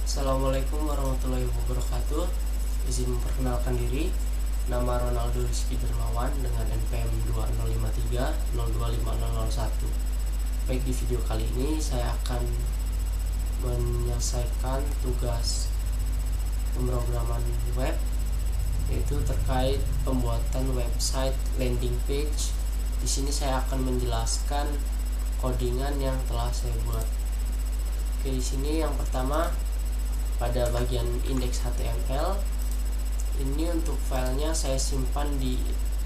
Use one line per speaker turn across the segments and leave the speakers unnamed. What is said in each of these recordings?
Assalamualaikum warahmatullahi wabarakatuh. Izin memperkenalkan diri. Nama Ronaldo Rizky Dermawan dengan NPM 2053025001. Baik, di video kali ini saya akan menyelesaikan tugas pemrograman web, yaitu terkait pembuatan website landing page. Di sini saya akan menjelaskan codingan yang telah saya buat. Oke, di sini yang pertama pada bagian index HTML ini, untuk filenya saya simpan di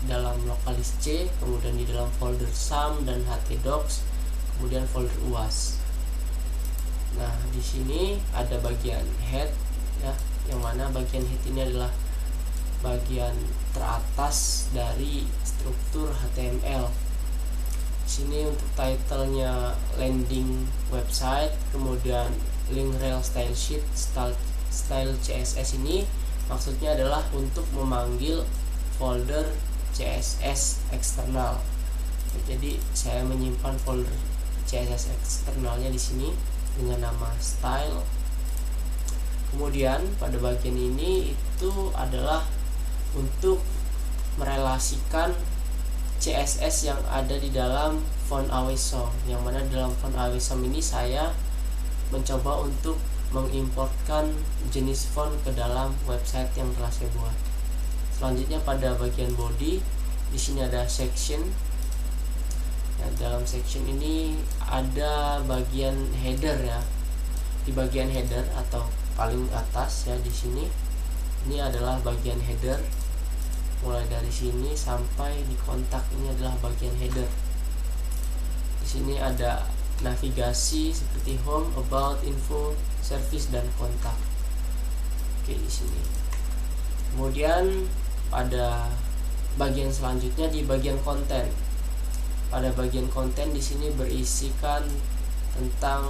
dalam lokalis C, kemudian di dalam folder sum dan htdocs, kemudian folder uas. Nah, di sini ada bagian head ya, yang mana bagian head ini adalah bagian teratas dari struktur HTML. Di sini untuk titlenya landing website, kemudian link rel style sheet style CSS ini maksudnya adalah untuk memanggil folder CSS eksternal. Jadi saya menyimpan folder CSS eksternalnya di sini dengan nama style. Kemudian pada bagian ini itu adalah untuk merelasikan CSS yang ada di dalam font Awesome, yang mana dalam font Awesome ini saya mencoba untuk mengimportkan jenis font ke dalam website yang telah saya buat. Selanjutnya pada bagian body, di sini ada section. Nah, dalam section ini ada bagian header ya. Di bagian header atau paling atas ya, di sini ini adalah bagian header. Mulai dari sini sampai di kontak, ini adalah bagian header. Di sini ada navigasi seperti home, about, info, service, dan kontak. Oke, di sini. Kemudian pada bagian selanjutnya di bagian konten. Pada bagian konten di sini berisikan tentang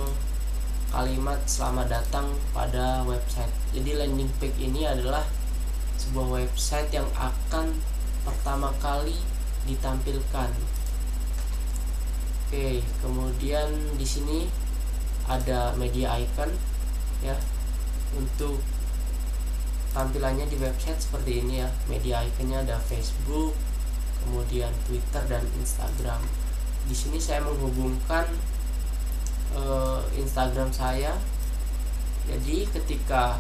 kalimat selamat datang pada website. Jadi landing page ini adalah sebuah website yang akan pertama kali ditampilkan. Oke, kemudian di sini ada media icon ya. Untuk tampilannya di website seperti ini ya. Media iconnya ada Facebook, kemudian Twitter dan Instagram. Di sini saya menghubungkan Instagram saya. Jadi ketika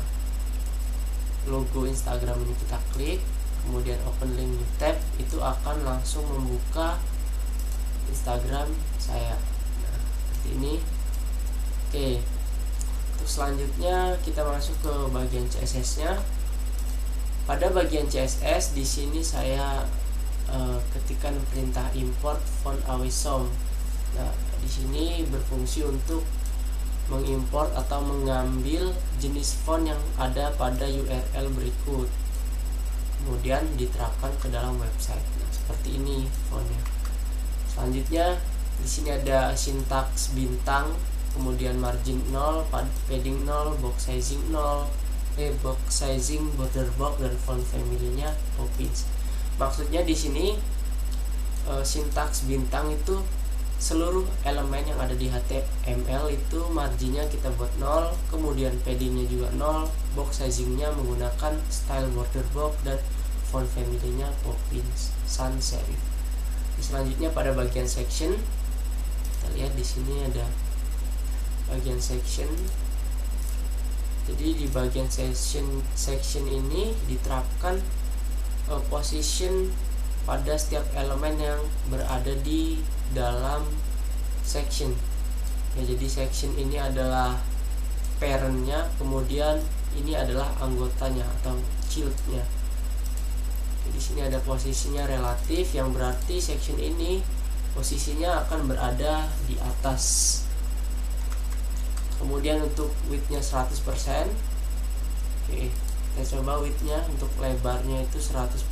logo Instagram ini kita klik, kemudian open link new tab, itu akan langsung membuka Instagram saya. Nah, seperti ini. Oke, untuk selanjutnya kita masuk ke bagian CSS-nya. Pada bagian CSS di sini saya ketikkan perintah import font Awesome. Nah, di sini berfungsi untuk mengimport atau mengambil jenis font yang ada pada URL berikut, kemudian diterapkan ke dalam website. Nah, seperti ini fontnya. Selanjutnya di sini ada sintaks bintang, kemudian margin 0, padding 0, box sizing 0, box sizing, border box, dan font family-nya Poppins. Maksudnya di sini sintaks bintang itu seluruh elemen yang ada di HTML itu marginnya kita buat 0, kemudian paddingnya juga 0, box sizingnya menggunakan style border box, dan font family-nya Poppins sans serif. Selanjutnya pada bagian section, kita lihat di sini ada bagian section. Jadi di bagian section ini diterapkan position pada setiap elemen yang berada di dalam section ya. Jadi section ini adalah parent-nya, kemudian ini adalah anggotanya atau childnya. Di sini ada posisinya relatif, yang berarti section ini posisinya akan berada di atas. Kemudian untuk width-nya 100%. Oke, kita coba width-nya untuk lebarnya itu 100%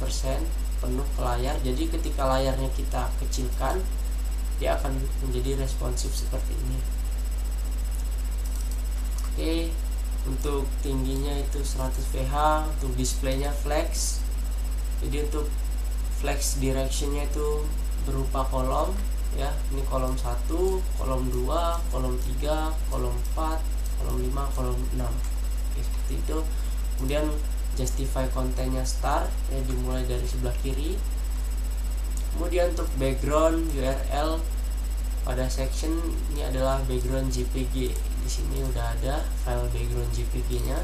penuh ke layar. Jadi ketika layarnya kita kecilkan, dia akan menjadi responsif seperti ini. Oke, untuk tingginya itu 100 pH, untuk displaynya flex. Jadi untuk flex directionnya itu berupa kolom ya. Ini kolom 1, kolom 2, kolom 3, kolom 4, kolom 5, kolom 6. Oke, seperti itu. Kemudian justify kontennya start, ya dimulai dari sebelah kiri. Kemudian untuk background URL pada section ini adalah background JPG. Di sini udah ada file background JPG-nya.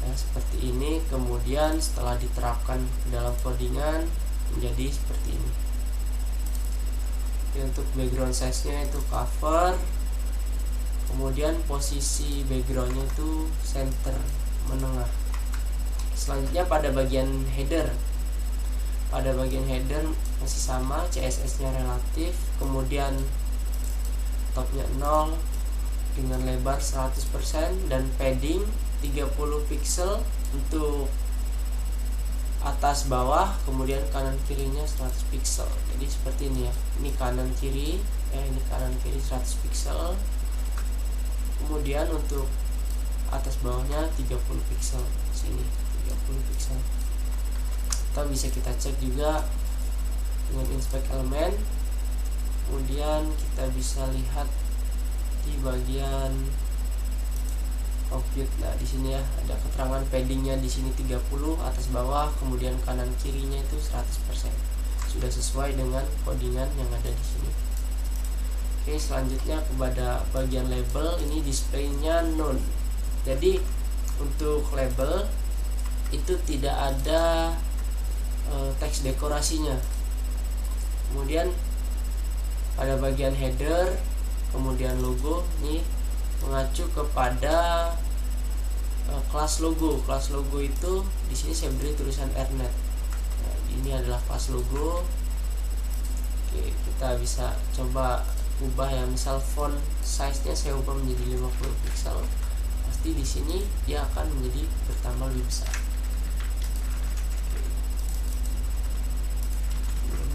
Ya, seperti ini. Kemudian setelah diterapkan ke dalam codingan menjadi seperti ini. Oke, untuk background size-nya itu cover. Kemudian posisi backgroundnya itu center, menengah. Selanjutnya pada bagian header. Pada bagian header masih sama, CSS-nya relatif, kemudian topnya 0 dengan lebar 100% dan padding 30 pixel untuk atas bawah, kemudian kanan kirinya 100 pixel. Jadi seperti ini ya. Ini kanan kiri, ini kanan kiri 100 pixel. Kemudian untuk atas bawahnya 30 pixel. Sini 30 pixel. Atau bisa kita cek juga dengan inspect element. Kemudian kita bisa lihat di bagian compute. Nah, di sini ya ada keterangan paddingnya di sini 30 atas bawah, kemudian kanan kirinya itu 100%. Sudah sesuai dengan codingan yang ada di sini. Oke, selanjutnya kepada bagian label, ini displaynya none. Jadi untuk label itu tidak ada teks dekorasinya. Kemudian pada bagian header, kemudian logo, ini mengacu kepada kelas logo. Kelas logo itu di sini saya beri tulisan Airnet. Nah, ini adalah kelas logo. Oke, kita bisa coba ubah ya, misal font size-nya saya ubah menjadi 50 pixel. Pasti di sini dia akan menjadi bertambah lebih besar.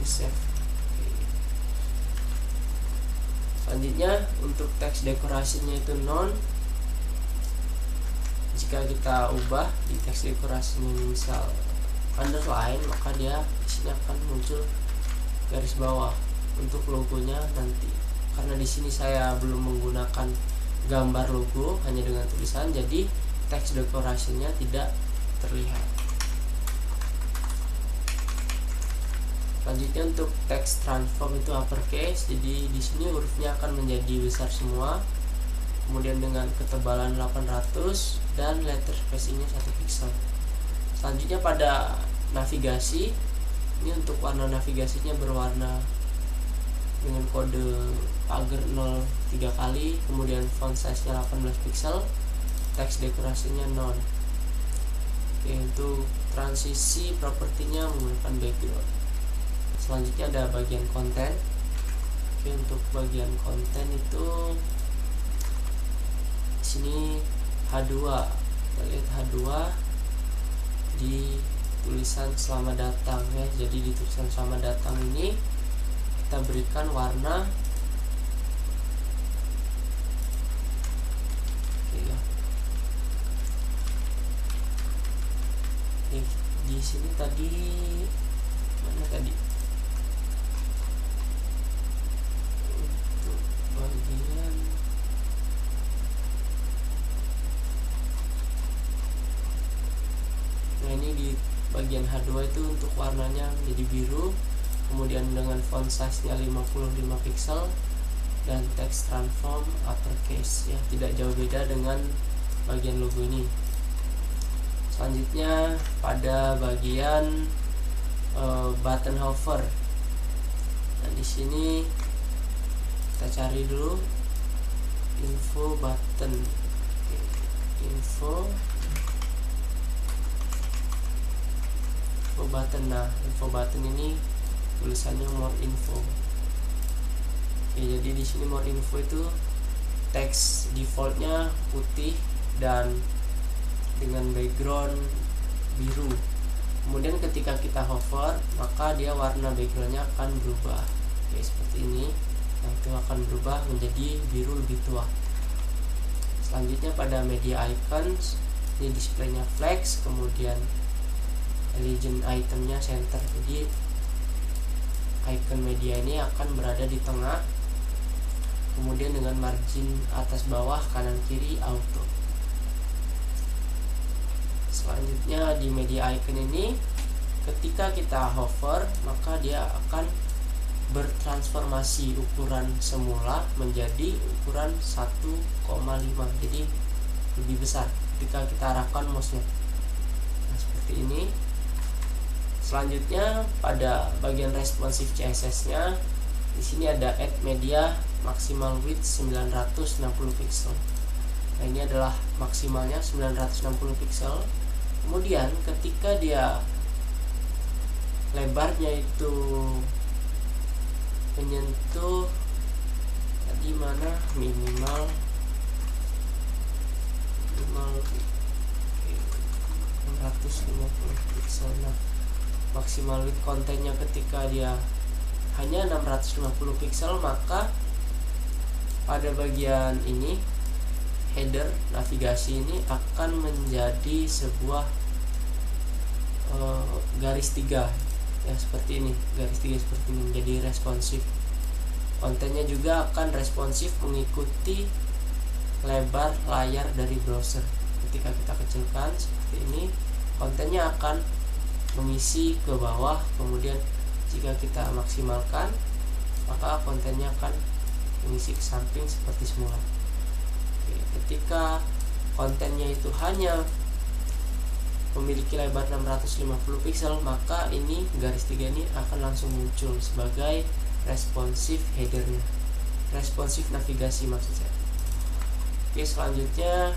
Save. Selanjutnya untuk teks dekorasinya itu none. Jika kita ubah di teks dekorasinya misal underline, maka dia di sini akan muncul garis bawah untuk logonya nanti. Karena di sini saya belum menggunakan gambar logo, hanya dengan tulisan, jadi teks dekorasinya tidak terlihat. Selanjutnya untuk text transform itu uppercase, jadi di sini hurufnya akan menjadi besar semua. Kemudian dengan ketebalan 800 dan letter spacingnya 1 pixel. Selanjutnya pada navigasi, ini untuk warna navigasinya berwarna dengan kode pagar 0 3 kali, kemudian font size-nya 18 pixel, teks dekorasinya none. Oke, untuk transisi propertinya menggunakan background. Selanjutnya ada bagian konten. Oke, untuk bagian konten itu di sini H2. Kita lihat H2 di tulisan selamat datang ya. Jadi di tulisan selamat datang ini kita berikan warna di sini tadi mana tadi? Untuk bagian ini di bagian H2 itu untuk warnanya menjadi biru, kemudian dengan font size-nya 55 pixel dan text transform uppercase ya, tidak jauh beda dengan bagian logo ini. Selanjutnya pada bagian button hover. Nah, di sini kita cari dulu info button. Info button. Nah, info button ini tulisannya more info. Oke, jadi di sini more info itu teks defaultnya putih dan dengan background biru. Kemudian ketika kita hover, maka dia warna backgroundnya akan berubah. Oke, seperti ini. Nah, itu akan berubah menjadi biru lebih tua. Selanjutnya pada media icons, ini displaynya flex, kemudian legend itemnya center. Jadi icon media ini akan berada di tengah, kemudian dengan margin atas bawah kanan kiri auto. Selanjutnya di media icon ini, ketika kita hover maka dia akan bertransformasi ukuran semula menjadi ukuran 1,5, jadi lebih besar ketika kita arahkan mouse-nya. Nah, seperti ini. Selanjutnya pada bagian responsif CSS-nya, di sini ada add media maksimal width 960 pixel. Nah, ini adalah maksimalnya 960 pixel. Kemudian ketika dia lebarnya itu menyentuh tadi mana minimal 650 pixel. Nah, maksimal width kontennya ketika dia hanya 650 pixel, maka pada bagian ini header navigasi ini akan menjadi sebuah garis 3 ya, seperti ini, garis 3 seperti ini, menjadi responsif. Kontennya juga akan responsif mengikuti lebar layar dari browser. Ketika kita kecilkan seperti ini, kontennya akan mengisi ke bawah, kemudian jika kita maksimalkan maka kontennya akan mengisi ke samping seperti semula. Oke, ketika kontennya itu hanya memiliki lebar 650 pixel, maka ini garis 3 ini akan langsung muncul sebagai responsif headernya, responsif navigasi maksud saya. Oke, selanjutnya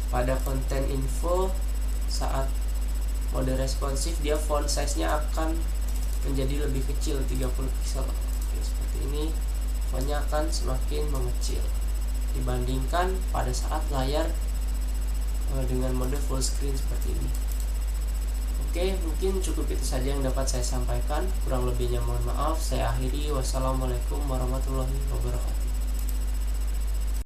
pada konten info, saat mode responsif dia font size-nya akan menjadi lebih kecil 30 pixel. Oke, seperti ini, fontnya akan semakin mengecil dibandingkan pada saat layar dengan mode full screen seperti ini. Oke, mungkin cukup itu saja yang dapat saya sampaikan. Kurang lebihnya mohon maaf. Saya akhiri. Wassalamualaikum warahmatullahi wabarakatuh.